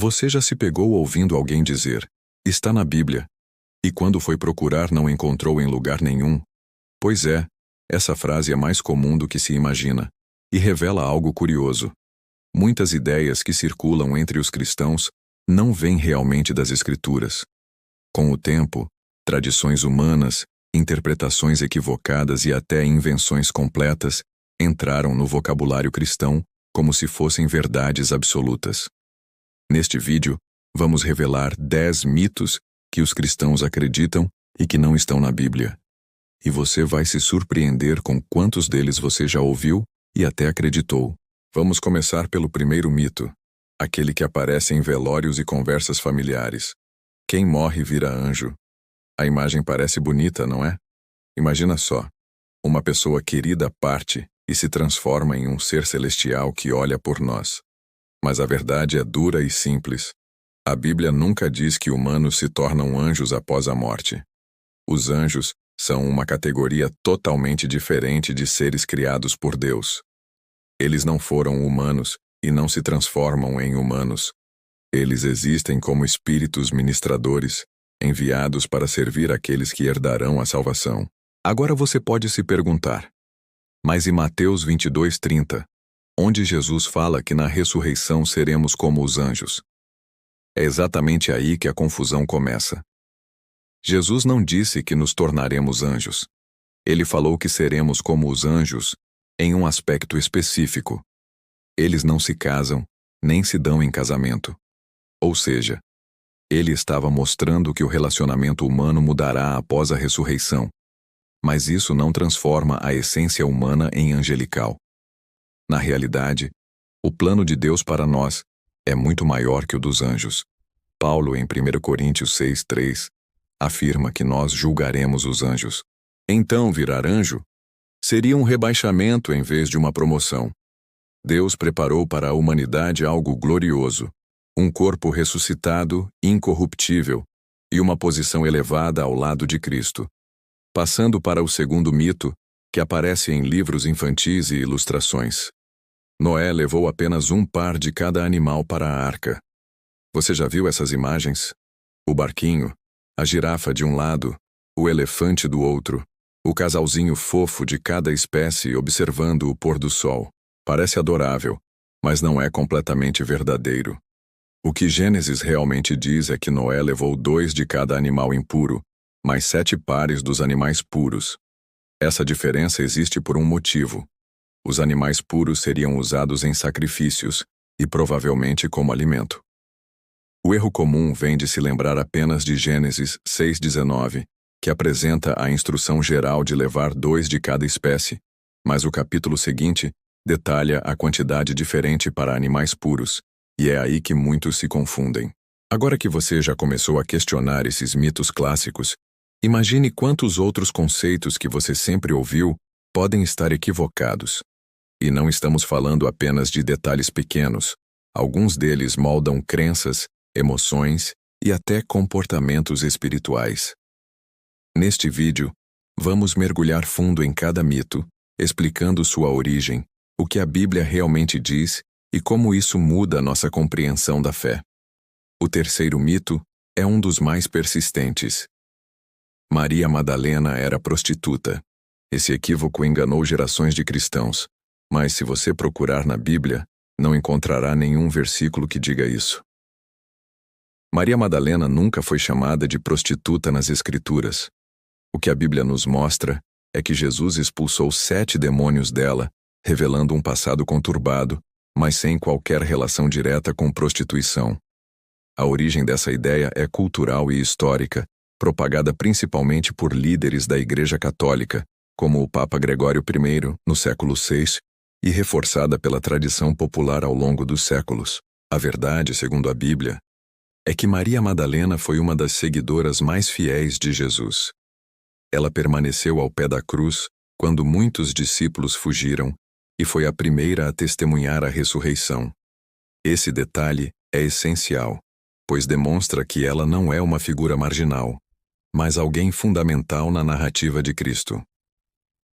Você já se pegou ouvindo alguém dizer, está na Bíblia, e quando foi procurar não encontrou em lugar nenhum? Pois é, essa frase é mais comum do que se imagina, e revela algo curioso. Muitas ideias que circulam entre os cristãos não vêm realmente das Escrituras. Com o tempo, tradições humanas, interpretações equivocadas e até invenções completas entraram no vocabulário cristão como se fossem verdades absolutas. Neste vídeo, vamos revelar 10 mitos que os cristãos acreditam e que não estão na Bíblia. E você vai se surpreender com quantos deles você já ouviu e até acreditou. Vamos começar pelo primeiro mito, aquele que aparece em velórios e conversas familiares. Quem morre vira anjo. A imagem parece bonita, não é? Imagina só, uma pessoa querida parte e se transforma em um ser celestial que olha por nós. Mas a verdade é dura e simples. A Bíblia nunca diz que humanos se tornam anjos após a morte. Os anjos são uma categoria totalmente diferente de seres criados por Deus. Eles não foram humanos e não se transformam em humanos. Eles existem como espíritos ministradores, enviados para servir aqueles que herdarão a salvação. Agora você pode se perguntar, mas em Mateus 22:30, onde Jesus fala que na ressurreição seremos como os anjos? É exatamente aí que a confusão começa. Jesus não disse que nos tornaremos anjos. Ele falou que seremos como os anjos em um aspecto específico. Eles não se casam, nem se dão em casamento. Ou seja, ele estava mostrando que o relacionamento humano mudará após a ressurreição. Mas isso não transforma a essência humana em angelical. Na realidade, o plano de Deus para nós é muito maior que o dos anjos. Paulo, em 1 Coríntios 6:3, afirma que nós julgaremos os anjos. Então, virar anjo seria um rebaixamento em vez de uma promoção. Deus preparou para a humanidade algo glorioso, um corpo ressuscitado, incorruptível, e uma posição elevada ao lado de Cristo. Passando para o segundo mito, que aparece em livros infantis e ilustrações. Noé levou apenas um par de cada animal para a arca. Você já viu essas imagens? O barquinho, a girafa de um lado, o elefante do outro, o casalzinho fofo de cada espécie observando o pôr do sol. Parece adorável, mas não é completamente verdadeiro. O que Gênesis realmente diz é que Noé levou 2 de cada animal impuro, mais 7 pares dos animais puros. Essa diferença existe por um motivo. Os animais puros seriam usados em sacrifícios e provavelmente como alimento. O erro comum vem de se lembrar apenas de Gênesis 6:19, que apresenta a instrução geral de levar 2 de cada espécie, mas o capítulo seguinte detalha a quantidade diferente para animais puros, e é aí que muitos se confundem. Agora que você já começou a questionar esses mitos clássicos, imagine quantos outros conceitos que você sempre ouviu podem estar equivocados. E não estamos falando apenas de detalhes pequenos. Alguns deles moldam crenças, emoções e até comportamentos espirituais. Neste vídeo, vamos mergulhar fundo em cada mito, explicando sua origem, o que a Bíblia realmente diz e como isso muda a nossa compreensão da fé. O terceiro mito é um dos mais persistentes. Maria Madalena era prostituta. Esse equívoco enganou gerações de cristãos, mas se você procurar na Bíblia, não encontrará nenhum versículo que diga isso. Maria Madalena nunca foi chamada de prostituta nas Escrituras. O que a Bíblia nos mostra é que Jesus expulsou 7 demônios dela, revelando um passado conturbado, mas sem qualquer relação direta com prostituição. A origem dessa ideia é cultural e histórica, propagada principalmente por líderes da Igreja Católica, como o Papa Gregório I, no século VI, e reforçada pela tradição popular ao longo dos séculos. A verdade, segundo a Bíblia, é que Maria Madalena foi uma das seguidoras mais fiéis de Jesus. Ela permaneceu ao pé da cruz quando muitos discípulos fugiram e foi a primeira a testemunhar a ressurreição. Esse detalhe é essencial, pois demonstra que ela não é uma figura marginal, mas alguém fundamental na narrativa de Cristo.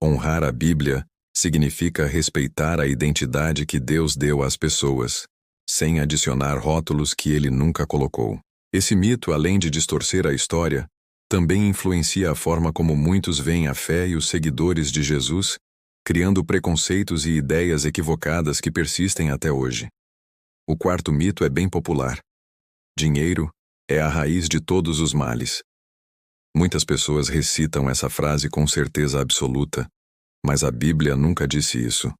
Honrar a Bíblia significa respeitar a identidade que Deus deu às pessoas, sem adicionar rótulos que ele nunca colocou. Esse mito, além de distorcer a história, também influencia a forma como muitos veem a fé e os seguidores de Jesus, criando preconceitos e ideias equivocadas que persistem até hoje. O quarto mito é bem popular. Dinheiro é a raiz de todos os males. Muitas pessoas recitam essa frase com certeza absoluta, mas a Bíblia nunca disse isso.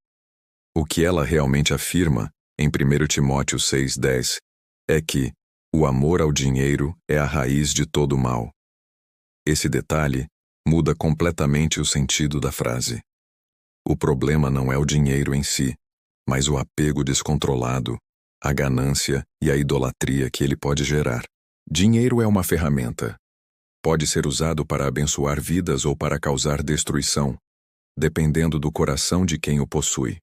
O que ela realmente afirma, em 1 Timóteo 6,10, é que o amor ao dinheiro é a raiz de todo mal. Esse detalhe muda completamente o sentido da frase. O problema não é o dinheiro em si, mas o apego descontrolado, a ganância e a idolatria que ele pode gerar. Dinheiro é uma ferramenta. Pode ser usado para abençoar vidas ou para causar destruição, dependendo do coração de quem o possui.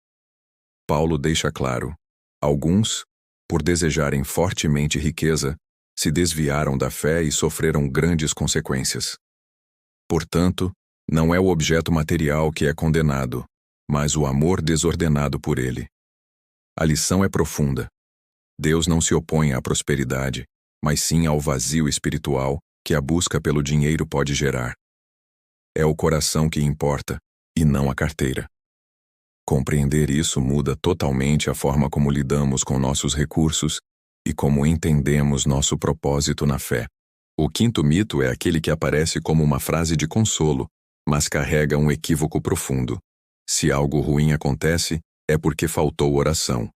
Paulo deixa claro: alguns, por desejarem fortemente riqueza, se desviaram da fé e sofreram grandes consequências. Portanto, não é o objeto material que é condenado, mas o amor desordenado por ele. A lição é profunda. Deus não se opõe à prosperidade, mas sim ao vazio espiritual que a busca pelo dinheiro pode gerar. É o coração que importa, e não a carteira. Compreender isso muda totalmente a forma como lidamos com nossos recursos e como entendemos nosso propósito na fé. O quinto mito é aquele que aparece como uma frase de consolo, mas carrega um equívoco profundo. Se algo ruim acontece, é porque faltou oração.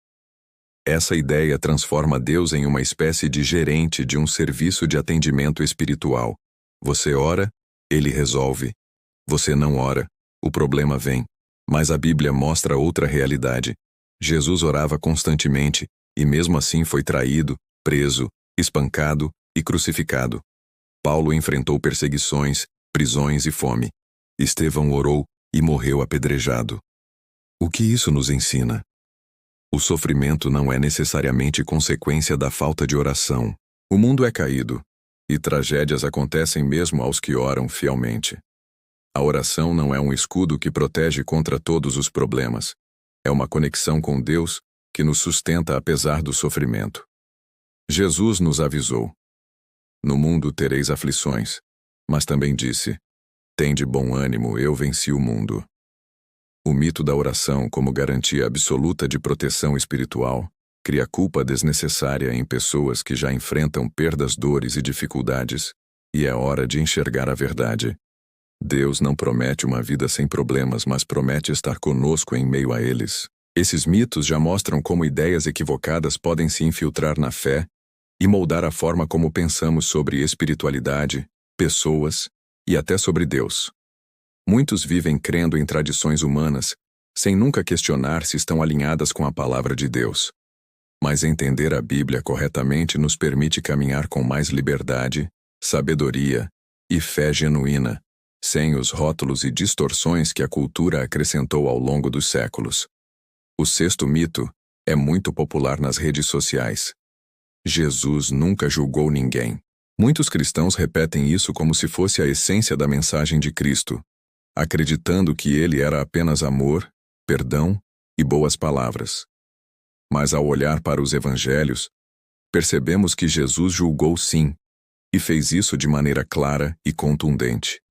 Essa ideia transforma Deus em uma espécie de gerente de um serviço de atendimento espiritual. Você ora, ele resolve. Você não ora, o problema vem. Mas a Bíblia mostra outra realidade. Jesus orava constantemente e mesmo assim foi traído, preso, espancado e crucificado. Paulo enfrentou perseguições, prisões e fome. Estevão orou e morreu apedrejado. O que isso nos ensina? O sofrimento não é necessariamente consequência da falta de oração. O mundo é caído, e tragédias acontecem mesmo aos que oram fielmente. A oração não é um escudo que protege contra todos os problemas. É uma conexão com Deus que nos sustenta apesar do sofrimento. Jesus nos avisou: no mundo tereis aflições, mas também disse: tende bom ânimo, eu venci o mundo. O mito da oração como garantia absoluta de proteção espiritual cria culpa desnecessária em pessoas que já enfrentam perdas, dores e dificuldades, e é hora de enxergar a verdade. Deus não promete uma vida sem problemas, mas promete estar conosco em meio a eles. Esses mitos já mostram como ideias equivocadas podem se infiltrar na fé e moldar a forma como pensamos sobre espiritualidade, pessoas e até sobre Deus. Muitos vivem crendo em tradições humanas, sem nunca questionar se estão alinhadas com a palavra de Deus. Mas entender a Bíblia corretamente nos permite caminhar com mais liberdade, sabedoria e fé genuína, sem os rótulos e distorções que a cultura acrescentou ao longo dos séculos. O sexto mito é muito popular nas redes sociais. Jesus nunca julgou ninguém. Muitos cristãos repetem isso como se fosse a essência da mensagem de Cristo, acreditando que ele era apenas amor, perdão e boas palavras. Mas ao olhar para os evangelhos, percebemos que Jesus julgou sim, e fez isso de maneira clara e contundente.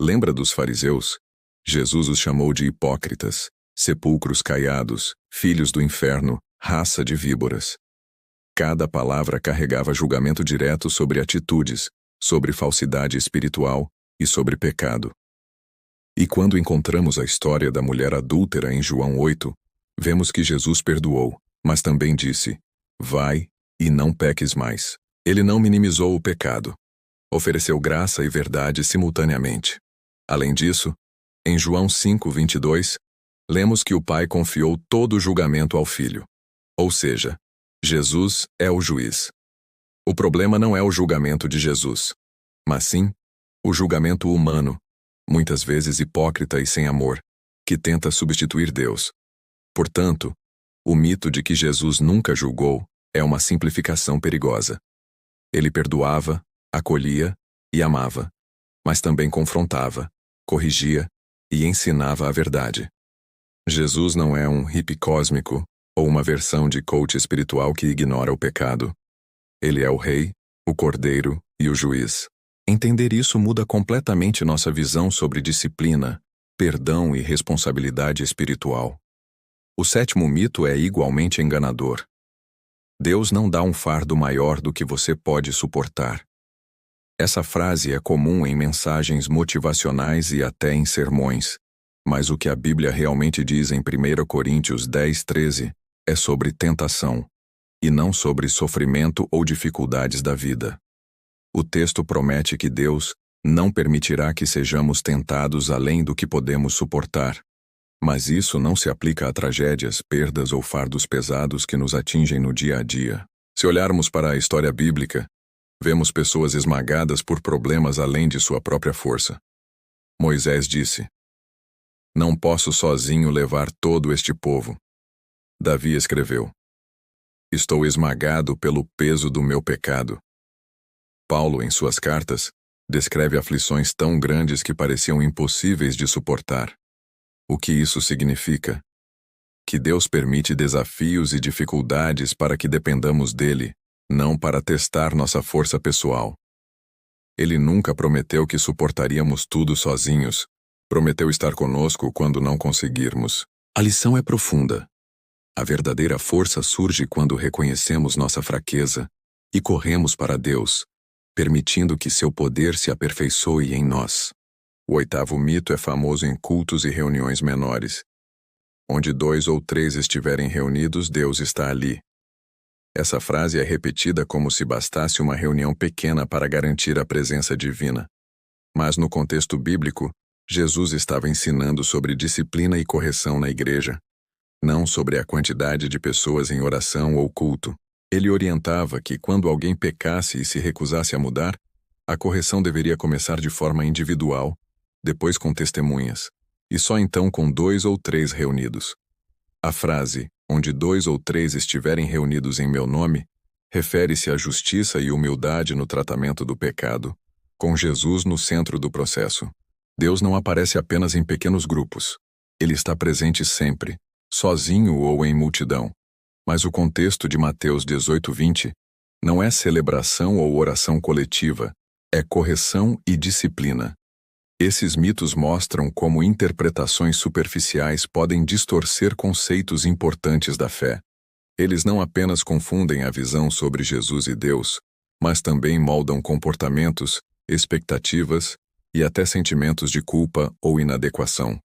Lembra dos fariseus? Jesus os chamou de hipócritas, sepulcros caiados, filhos do inferno, raça de víboras. Cada palavra carregava julgamento direto sobre atitudes, sobre falsidade espiritual e sobre pecado. E quando encontramos a história da mulher adúltera em João 8, vemos que Jesus perdoou, mas também disse: vai e não peques mais. Ele não minimizou o pecado. Ofereceu graça e verdade simultaneamente. Além disso, em João 5:22, lemos que o Pai confiou todo o julgamento ao Filho. Ou seja, Jesus é o juiz. O problema não é o julgamento de Jesus, mas sim o julgamento humano, muitas vezes hipócrita e sem amor, que tenta substituir Deus. Portanto, o mito de que Jesus nunca julgou é uma simplificação perigosa. Ele perdoava, acolhia e amava, mas também confrontava, corrigia e ensinava a verdade. Jesus não é um hippie cósmico ou uma versão de coach espiritual que ignora o pecado. Ele é o rei, o cordeiro e o juiz. Entender isso muda completamente nossa visão sobre disciplina, perdão e responsabilidade espiritual. O sétimo mito é igualmente enganador. Deus não dá um fardo maior do que você pode suportar. Essa frase é comum em mensagens motivacionais e até em sermões, mas o que a Bíblia realmente diz em 1 Coríntios 10:13 é sobre tentação, e não sobre sofrimento ou dificuldades da vida. O texto promete que Deus não permitirá que sejamos tentados além do que podemos suportar. Mas isso não se aplica a tragédias, perdas ou fardos pesados que nos atingem no dia a dia. Se olharmos para a história bíblica, vemos pessoas esmagadas por problemas além de sua própria força. Moisés disse: "Não posso sozinho levar todo este povo." Davi escreveu: "Estou esmagado pelo peso do meu pecado." Paulo, em suas cartas, descreve aflições tão grandes que pareciam impossíveis de suportar. O que isso significa? Que Deus permite desafios e dificuldades para que dependamos dele, não para testar nossa força pessoal. Ele nunca prometeu que suportaríamos tudo sozinhos. Prometeu estar conosco quando não conseguirmos. A lição é profunda. A verdadeira força surge quando reconhecemos nossa fraqueza e corremos para Deus, permitindo que seu poder se aperfeiçoe em nós. O oitavo mito é famoso em cultos e reuniões menores. Onde 2 ou 3 estiverem reunidos, Deus está ali. Essa frase é repetida como se bastasse uma reunião pequena para garantir a presença divina. Mas no contexto bíblico, Jesus estava ensinando sobre disciplina e correção na igreja, não sobre a quantidade de pessoas em oração ou culto. Ele orientava que quando alguém pecasse e se recusasse a mudar, a correção deveria começar de forma individual, depois com testemunhas, e só então com 2 ou 3 reunidos. A frase, onde 2 ou 3 estiverem reunidos em meu nome, refere-se à justiça e humildade no tratamento do pecado, com Jesus no centro do processo. Deus não aparece apenas em pequenos grupos. Ele está presente sempre, sozinho ou em multidão. Mas o contexto de Mateus 18:20 não é celebração ou oração coletiva, é correção e disciplina. Esses mitos mostram como interpretações superficiais podem distorcer conceitos importantes da fé. Eles não apenas confundem a visão sobre Jesus e Deus, mas também moldam comportamentos, expectativas e até sentimentos de culpa ou inadequação.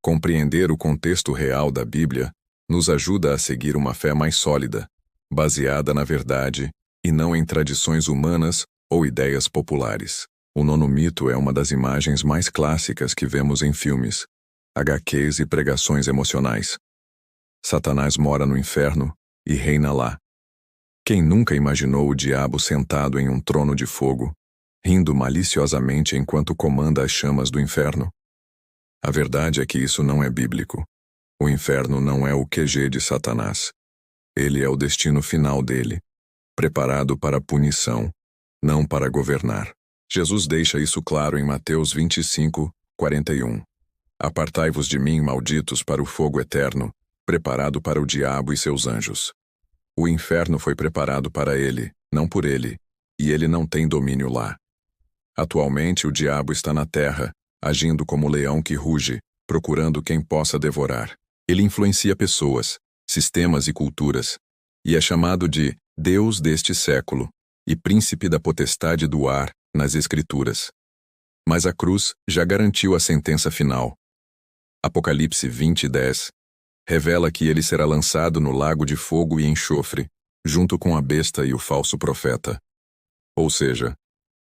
Compreender o contexto real da Bíblia nos ajuda a seguir uma fé mais sólida, baseada na verdade e não em tradições humanas ou ideias populares. O nono mito é uma das imagens mais clássicas que vemos em filmes, HQs e pregações emocionais. Satanás mora no inferno e reina lá. Quem nunca imaginou o diabo sentado em um trono de fogo, rindo maliciosamente enquanto comanda as chamas do inferno? A verdade é que isso não é bíblico. O inferno não é o QG de Satanás. Ele é o destino final dele, preparado para a punição, não para governar. Jesus deixa isso claro em Mateus 25:41. Apartai-vos de mim, malditos, para o fogo eterno, preparado para o diabo e seus anjos. O inferno foi preparado para ele, não por ele, e ele não tem domínio lá. Atualmente o diabo está na terra, agindo como leão que ruge, procurando quem possa devorar. Ele influencia pessoas, sistemas e culturas, e é chamado de Deus deste século e príncipe da potestade do ar nas Escrituras. Mas a cruz já garantiu a sentença final. Apocalipse 20:10 revela que ele será lançado no lago de fogo e enxofre, junto com a besta e o falso profeta. Ou seja,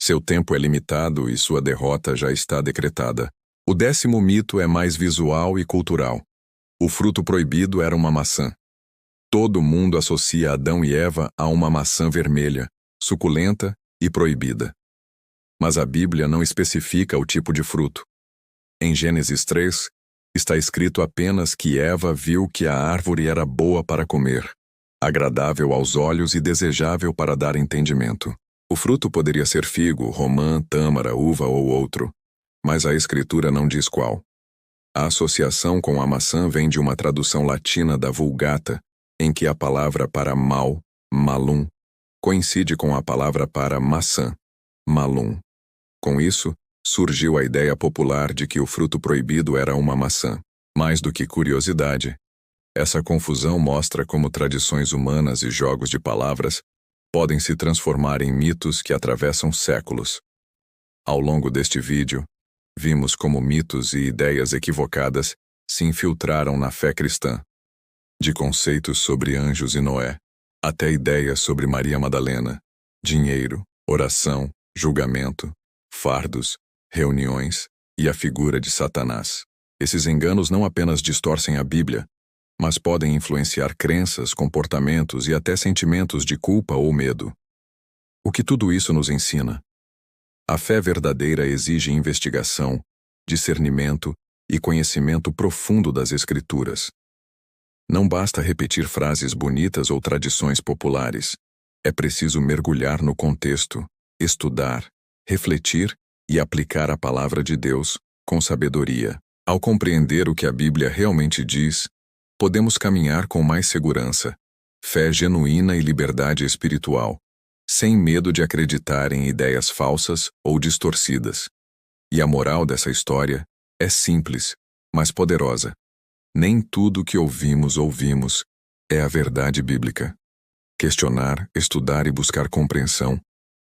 seu tempo é limitado e sua derrota já está decretada. O 10º mito é mais visual e cultural. O fruto proibido era uma maçã. Todo mundo associa Adão e Eva a uma maçã vermelha, suculenta e proibida. Mas a Bíblia não especifica o tipo de fruto. Em Gênesis 3, está escrito apenas que Eva viu que a árvore era boa para comer, agradável aos olhos e desejável para dar entendimento. O fruto poderia ser figo, romã, tâmara, uva ou outro, mas a Escritura não diz qual. A associação com a maçã vem de uma tradução latina da Vulgata, em que a palavra para mal, malum, coincide com a palavra para maçã, malum. Com isso, surgiu a ideia popular de que o fruto proibido era uma maçã. Mais do que curiosidade, essa confusão mostra como tradições humanas e jogos de palavras podem se transformar em mitos que atravessam séculos. Ao longo deste vídeo, vimos como mitos e ideias equivocadas se infiltraram na fé cristã. De conceitos sobre anjos e Noé, até ideias sobre Maria Madalena, dinheiro, oração, julgamento, fardos, reuniões e a figura de Satanás. Esses enganos não apenas distorcem a Bíblia, mas podem influenciar crenças, comportamentos e até sentimentos de culpa ou medo. O que tudo isso nos ensina? A fé verdadeira exige investigação, discernimento e conhecimento profundo das Escrituras. Não basta repetir frases bonitas ou tradições populares. É preciso mergulhar no contexto, estudar, refletir e aplicar a palavra de Deus com sabedoria. Ao compreender o que a Bíblia realmente diz, podemos caminhar com mais segurança, fé genuína e liberdade espiritual, sem medo de acreditar em ideias falsas ou distorcidas. E a moral dessa história é simples, mas poderosa. Nem tudo que ouvimos é a verdade bíblica. Questionar, estudar e buscar compreensão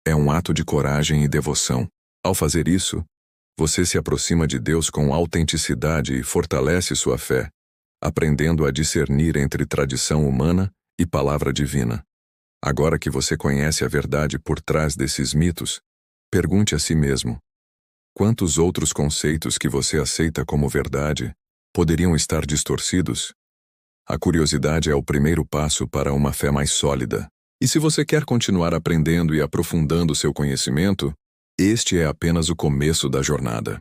é um ato de coragem e devoção. Ao fazer isso, você se aproxima de Deus com autenticidade e fortalece sua fé, aprendendo a discernir entre tradição humana e palavra divina. Agora que você conhece a verdade por trás desses mitos, pergunte a si mesmo: quantos outros conceitos que você aceita como verdade poderiam estar distorcidos? A curiosidade é o primeiro passo para uma fé mais sólida. E se você quer continuar aprendendo e aprofundando seu conhecimento, este é apenas o começo da jornada.